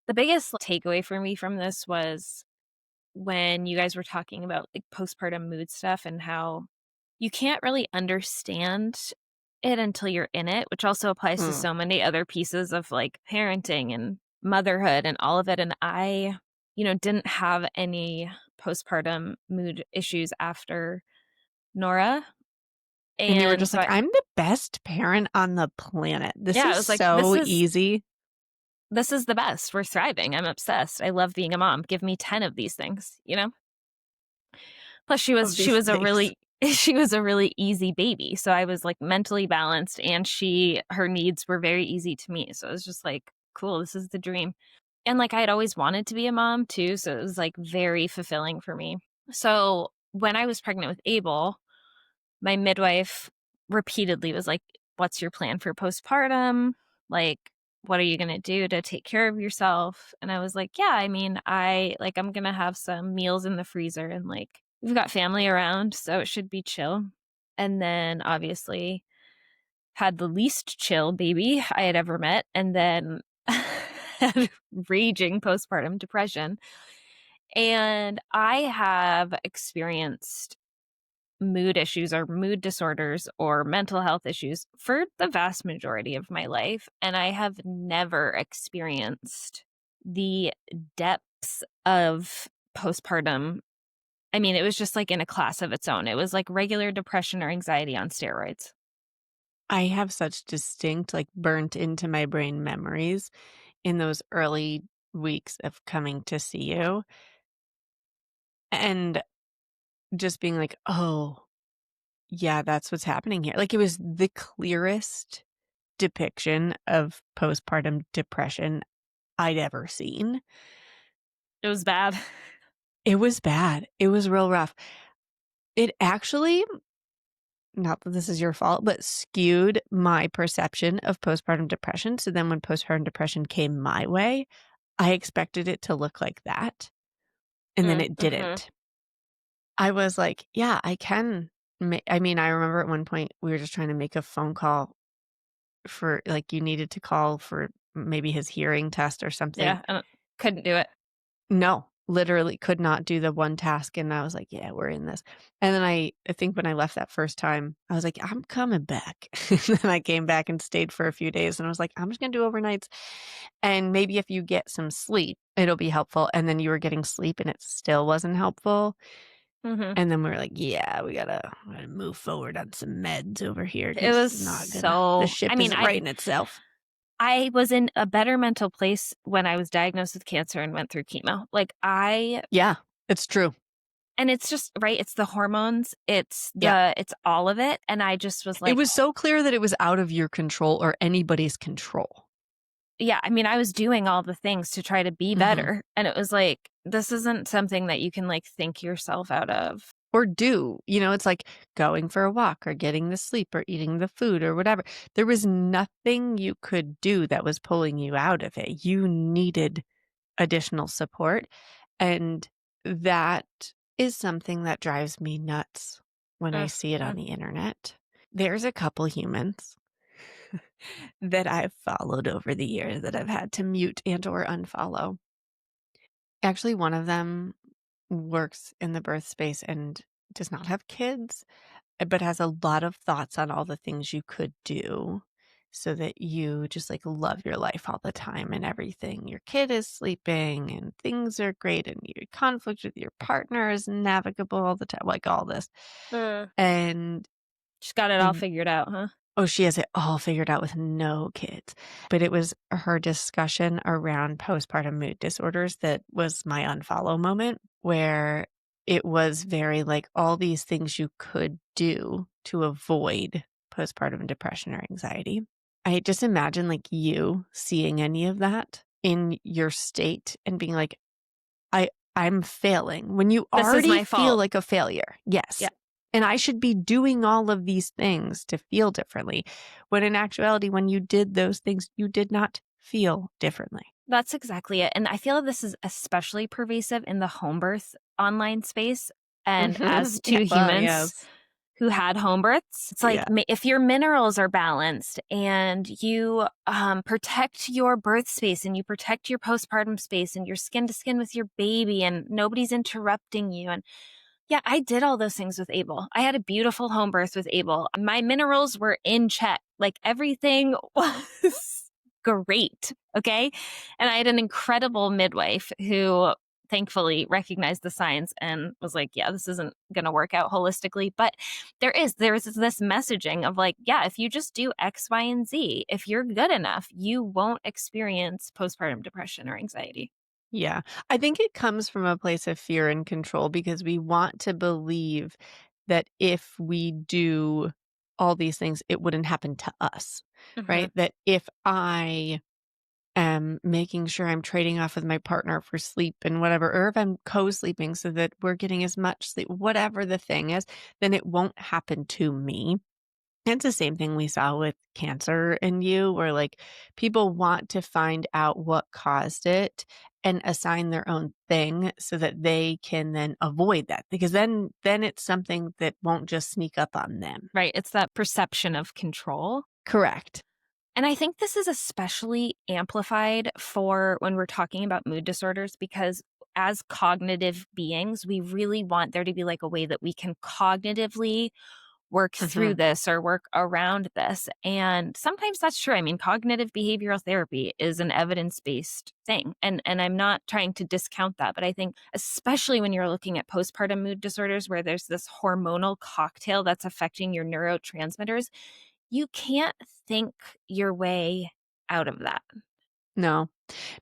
The biggest takeaway for me from this was when you guys were talking about like postpartum mood stuff and how you can't really understand it until you're in it, which also applies to Mm. so many other pieces of like parenting and motherhood and all of it. And I, didn't have any postpartum mood issues after Nora. And you were And just so like, I, I'm the best parent on the planet. This yeah, I is was like, this so is easy. this is the best. We're thriving. I'm obsessed. I love being a mom. Give me 10 of these things. Plus Of she these was a things. really she was a really easy baby. So I was like mentally balanced and her needs were very easy to meet. So it was just like, cool, this is the dream. And like I had always wanted to be a mom too, so it was like very fulfilling for me. So when I was pregnant with Abel, my midwife repeatedly was like, "What's your plan for postpartum? Like, what are you going to do to take care of yourself?" And I was like, "Yeah, I mean, I'm going to have some meals in the freezer and like we've got family around, so it should be chill." And then obviously had the least chill baby I had ever met and then had raging postpartum depression. And I have experienced mood issues or mood disorders or mental health issues for the vast majority of my life. And I have never experienced the depths of postpartum. I mean, it was just like in a class of its own. It was like regular depression or anxiety on steroids. I have such distinct, like burnt into my brain memories in those early weeks of coming to see you and just being like, oh, yeah, that's what's happening here. Like it was the clearest depiction of postpartum depression I'd ever seen. It was bad. It was bad. It was real rough. It actually, not that this is your fault, but skewed my perception of postpartum depression. So then when postpartum depression came my way, I expected it to look like that. And then it Mm-hmm. didn't. I was like, yeah, I can. I mean, I remember at one point we were just trying to make a phone call for like you needed to call for maybe his hearing test or something. Yeah, I couldn't do it. No, literally could not do the one task, and I was like, "Yeah, we're in this." And then I think when I left that first time, I was like, "I'm coming back." And then I came back and stayed for a few days, and I was like, "I'm just gonna do overnights, and maybe if you get some sleep, it'll be helpful." And then you were getting sleep, and it still wasn't helpful. Hmm. And then we were like, "Yeah, we gotta move forward on some meds over here It because was it's not gonna the so, I ship mean, isn't righting itself." I was in a better mental place when I was diagnosed with cancer and went through chemo. Yeah, it's true. And it's just, right, it's the hormones, Yeah. it's all of it, and I just was It like, was so clear that it was out of your control or anybody's control. yeah, I mean, I was doing all the things to try to be Mhm. better, and it was like, this isn't something that you can, like, think yourself out of. Or do, it's like going for a walk or getting the sleep or eating the food or whatever. There was nothing you could do that was pulling you out of it. You needed additional support, and that is something that drives me nuts when I see it on Mhm. the internet. There's a couple humans that I've followed over the years that I've had to mute and or unfollow. Actually, one of them works in the birth space and does not have kids, but has a lot of thoughts on all the things you could do so that you just like love your life all the time and everything. Your kid is sleeping and things are great and your conflict with your partner is navigable all the time, like all this. Mm. And She's got it all figured out, huh? oh, she has it all figured out with no kids. But it was her discussion around postpartum mood disorders that was my unfollow moment, where it was very like all these things you could do to avoid postpartum depression or anxiety. I just imagine like you seeing any of that in your state and being like, I'm failing when you This is already my feel fault. like a failure. Yes. Yeah. And I should be doing all of these things to feel differently. When in actuality, when you did those things, you did not feel differently. That's exactly it, and I feel this is especially pervasive in the home birth online space, and as Yeah, 2 well, humans yes. who had home births. It's like Yeah. if your minerals are balanced and you protect your birth space and you protect your postpartum space and you're skin to skin with your baby and nobody's interrupting you. And yeah, I did all those things with Abel. I had a beautiful home birth with Abel. My minerals were in check. Like everything was great. Okay. And I had an incredible midwife who thankfully recognized the signs and was like, yeah, this isn't going to work out holistically. But there's this messaging of like, yeah, if you just do X, Y, and Z, if you're good enough, you won't experience postpartum depression or anxiety. Yeah. I think it comes from a place of fear and control because we want to believe that if we do all these things, it wouldn't happen to us, Hmm. right? That if I am making sure I'm trading off with my partner for sleep and whatever, or if I'm co-sleeping so that we're getting as much sleep, whatever the thing is, then it won't happen to me. It's the same thing we saw with cancer in you, where like people want to find out what caused it and assign their own thing so that they can then avoid that because then it's something that won't just sneak up on them. Right. It's that perception of control. Correct. And I think this is especially amplified for when we're talking about mood disorders because as cognitive beings, we really want there to be like a way that we can cognitively work through Mhm. this or work around this. And sometimes that's true. I mean, cognitive behavioral therapy is an evidence-based thing. And I'm not trying to discount that, but I think especially when you're looking at postpartum mood disorders where there's this hormonal cocktail that's affecting your neurotransmitters, you can't think your way out of that. No.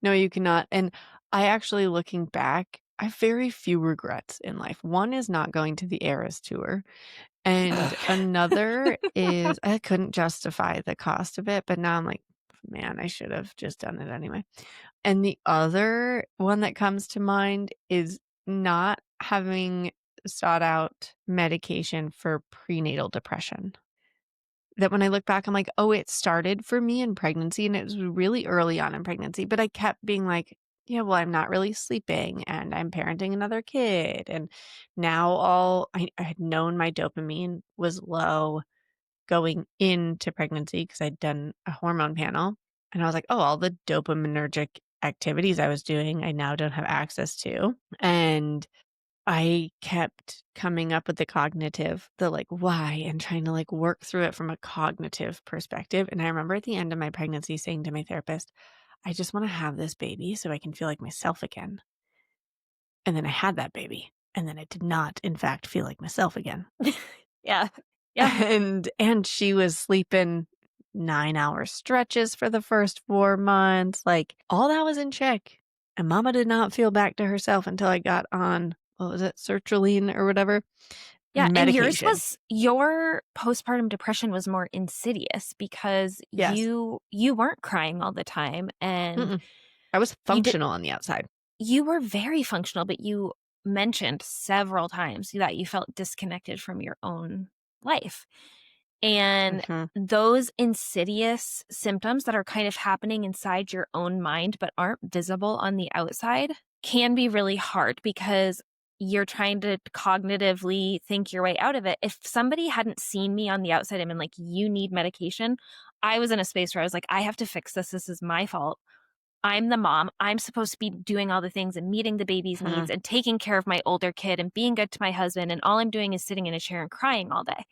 No, you cannot. And I actually looking back, I have very few regrets in life. One is not going to the Eras tour. And another is I couldn't justify the cost of it, but now I'm like, man, I should have just done it anyway. And the other one that comes to mind is not having sought out medication for prenatal depression. That when I look back, I'm like, oh, it started for me in pregnancy and it was really early on in pregnancy, but I kept being like, yeah, well, I'm not really sleeping and I'm parenting another kid. And now I had known my dopamine was low going into pregnancy because I'd done a hormone panel. And I was like, oh, all the dopaminergic activities I was doing, I now don't have access to. And I kept coming up with the like why and trying to like work through it from a cognitive perspective. And I remember at the end of my pregnancy saying to my therapist, I just want to have this baby so I can feel like myself again. And then I had that baby. And then I did not, in fact, feel like myself again. Yeah. Yeah. And she was sleeping 9-hour stretches for the first 4 months. Like all that was in check. And mama did not feel back to herself until I got on, what was it, sertraline or whatever Yeah, and medication. your postpartum depression was more insidious because Yes. you weren't crying all the time and Mm-mm. I was you did functional on the outside. you were very functional, but you mentioned several times that you felt disconnected from your own life. And Mhm. those insidious symptoms that are kind of happening inside your own mind but aren't visible on the outside can be really hard because you're trying to cognitively think your way out of it. If somebody hadn't seen me on the outside and been like, you need medication, I was in a space where I was like, I have to fix this. This is my fault. I'm the mom. I'm supposed to be doing all the things and meeting the baby's needs Mhm. and taking care of my older kid and being good to my husband. And all I'm doing is sitting in a chair and crying all day.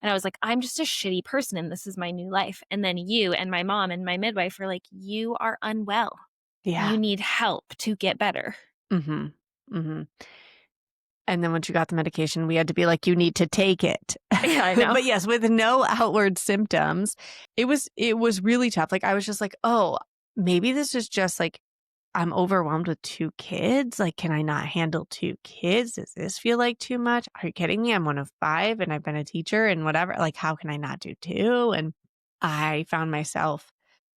And I was like, I'm just a shitty person and this is my new life. And then you and my mom and my midwife were like, you are unwell. Yeah. You need help to get better. Mhm. Mhm. And then once you got the medication, we had to be like, "You need to take it." Yeah, I know. But yes, with no outward symptoms, it was really tough. Like, I was just like, "Oh, maybe this is just, like, I'm overwhelmed with 2 kids. Like, can I not handle 2 kids? Does this feel like too much? Are you kidding me? I'm one of 5 and I've been a teacher and whatever. Like, how can I not do 2?" And I found myself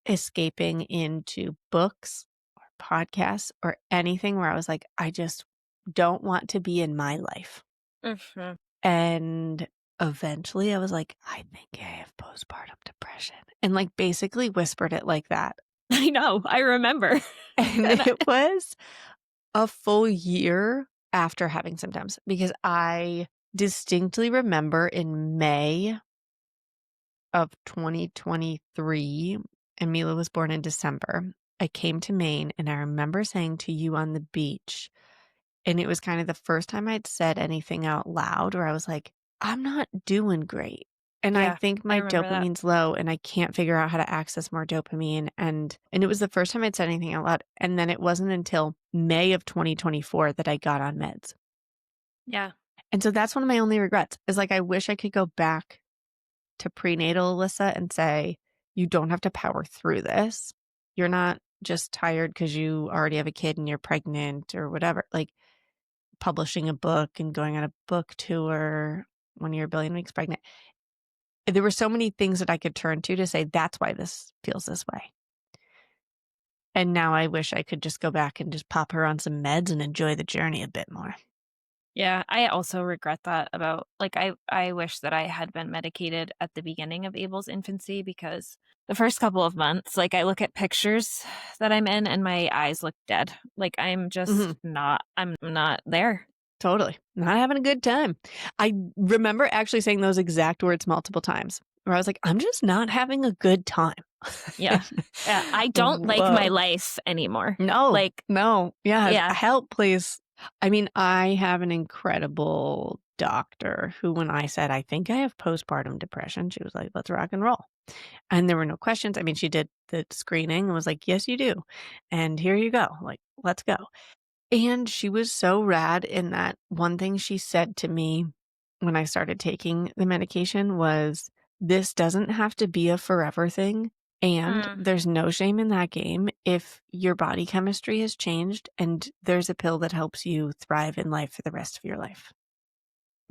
escaping into books or podcasts or anything where I was like, I just don't want to be in my life. Mhm. And eventually I was like, I think I have postpartum depression. And like basically whispered it like that. I know. I remember. And And it was a full year after having symptoms because I distinctly remember in May of 2023, and Mila was born in December, I came to Maine, and I remember saying to you on the beach, and it was kind of the first time I'd said anything out loud where I was like, "I'm not doing great, and I Yeah, think I my remember that. dopamine's low, and I can't figure out how to access more dopamine," and it was the first time I'd said anything out loud, and then it wasn't until May of 2024 that I got on meds. Yeah. And so that's one of my only regrets is, like, I wish I could go back to prenatal Alyssa and say, "You don't have to power through this. You're not just tired because you already have a kid and you're pregnant or whatever." Like, publishing a book and going on a book tour when you're a billion weeks pregnant. There were so many things that I could turn to say, "That's why this feels this way." And now I wish I could just go back and just pop her on some meds and enjoy the journey a bit more. Yeah, I also regret that about like, I wish that I had been medicated at the beginning of Abel's infancy because the first couple of months, like, I look at pictures that I'm in and my eyes look dead. Like, Mhm. I'm not there. Totally. Not having a good time. I remember actually saying those exact words multiple times where I was like, "I'm just not having a good time." Yeah. Yeah, I don't like my Whoa. life anymore. No, Like, no. Yes. yeah. Help, please. I mean, I have an incredible doctor who, when I said, "I think I have postpartum depression," she was like, "Let's rock and roll." And there were no questions. I mean, she did the screening and was like, "Yes, you do. And here you go. Like, let's go." And she was so rad in that one thing she said to me when I started taking the medication was, "This doesn't have to be a forever thing, and Mm, there's no shame in that game if your body chemistry has changed and there's a pill that helps you thrive in life for the rest of your life."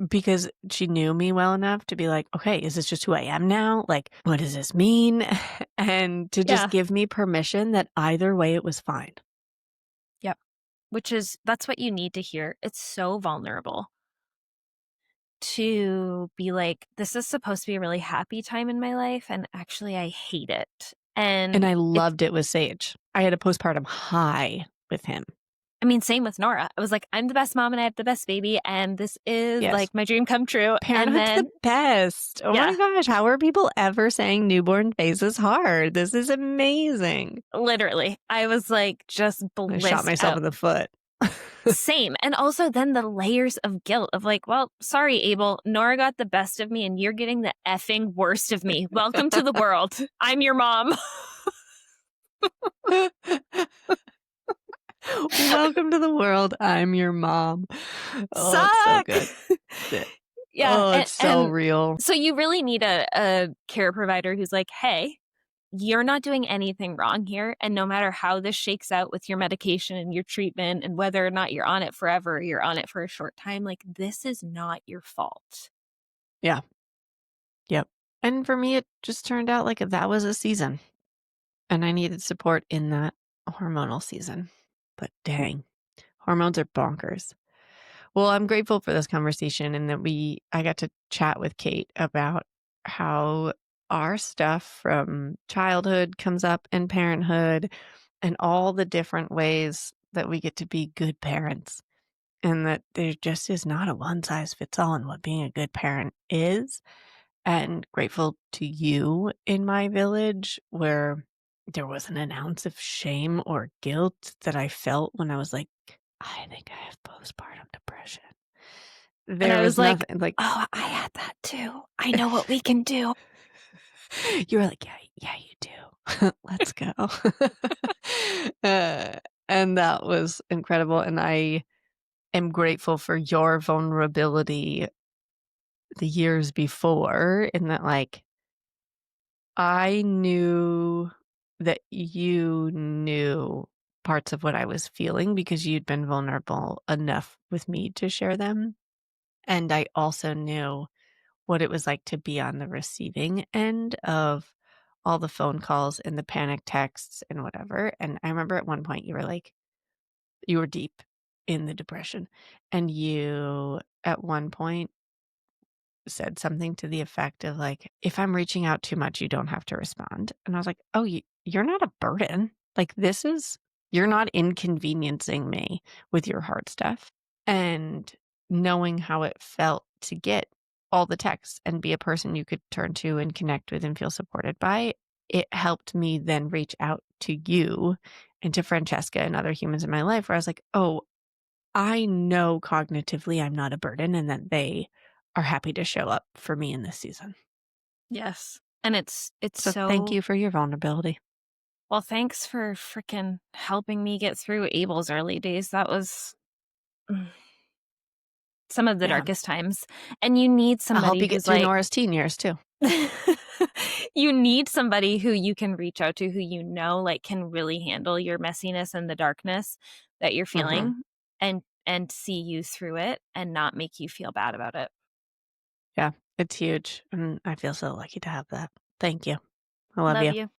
Because she knew me well enough to be like, "Okay, is this just who I am now? Like, what does this mean?" And to just yeah. give me permission that either way it was fine. Yep. That's what you need to hear. It's so vulnerable to be like, "This is supposed to be a really happy time in my life, and actually I hate it." And And I it's loved it with Sage. I had a postpartum high with him. I mean, same with Nora. I was like, "I'm the best mom and I have the best baby, and this is, Yes. like, my dream come true." And Parenthood's the then best. Oh my yeah, gosh, how are people ever saying newborn phase is hard? This is amazing. literally, I was, like, just I shot blissed myself out. in the foot. Same, and also then the layers of guilt of like, "Well, sorry, Abel, Nora got the best of me, and you're getting the effing worst of me. Welcome to the world. I'm your mom." Welcome to the world. I'm your mom. Oh, it's so Suck. good. Th- Yeah, Oh, and it's so and real. so you really need a care provider who's like, "Hey, you're not doing anything wrong here, and no matter how this shakes out with your medication and your treatment and whether or not you're on it forever or you're on it for a short time, like, this is not your fault." Yeah. Yep. And for me, it just turned out like that was a season, and I needed support in that hormonal season. But dang, hormones are bonkers. Well, I'm grateful for this conversation and that I got to chat with Kate about how our stuff from childhood comes up in parenthood and all the different ways that we get to be good parents, and that there just is not a one size fits all in what being a good parent is. And grateful to you in my village where there wasn't an ounce of shame or guilt that I felt when I was like, "I think I have postpartum depression." And There I was was like, nothing like "Oh, I had that too. I know what we can do." you were like, "Yeah, yeah, you do. Let's go." Uh, and that was incredible, and I am grateful for your vulnerability the years before in that, like, I knew that you knew parts of what I was feeling because you'd been vulnerable enough with me to share them, and I also knew what it was like to be on the receiving end of all the phone calls and the panic texts and whatever. And I remember at one point you were like, you were deep in the depression. And you, at one point, said something to the effect of, like, if I'm reaching out too much, you don't have to respond. And I was like, oh, you're not a burden. Like, you're not inconveniencing me with your hard stuff. And knowing how it felt to get all the texts and be a person you could turn to and connect with and feel supported by, it helped me then reach out to you and to Francesca and other humans in my life where I was like, "Oh, I know cognitively I'm not a burden and that they are happy to show up for me in this season." Yes. And it's So thank so you for your vulnerability. well, thanks for frickin' helping me get through Abel's early days. That was mm, some of the Yeah. darkest times. And you need I'll help somebody you get who's through like Nora's teen years too. you need somebody who you can reach out to, who you know, like, can really handle your messiness and the darkness that you're Mhm. feeling and see you through it and not make you feel bad about it. Yeah, it's huge, and I feel so lucky to have that. Thank you. I love Love you. you.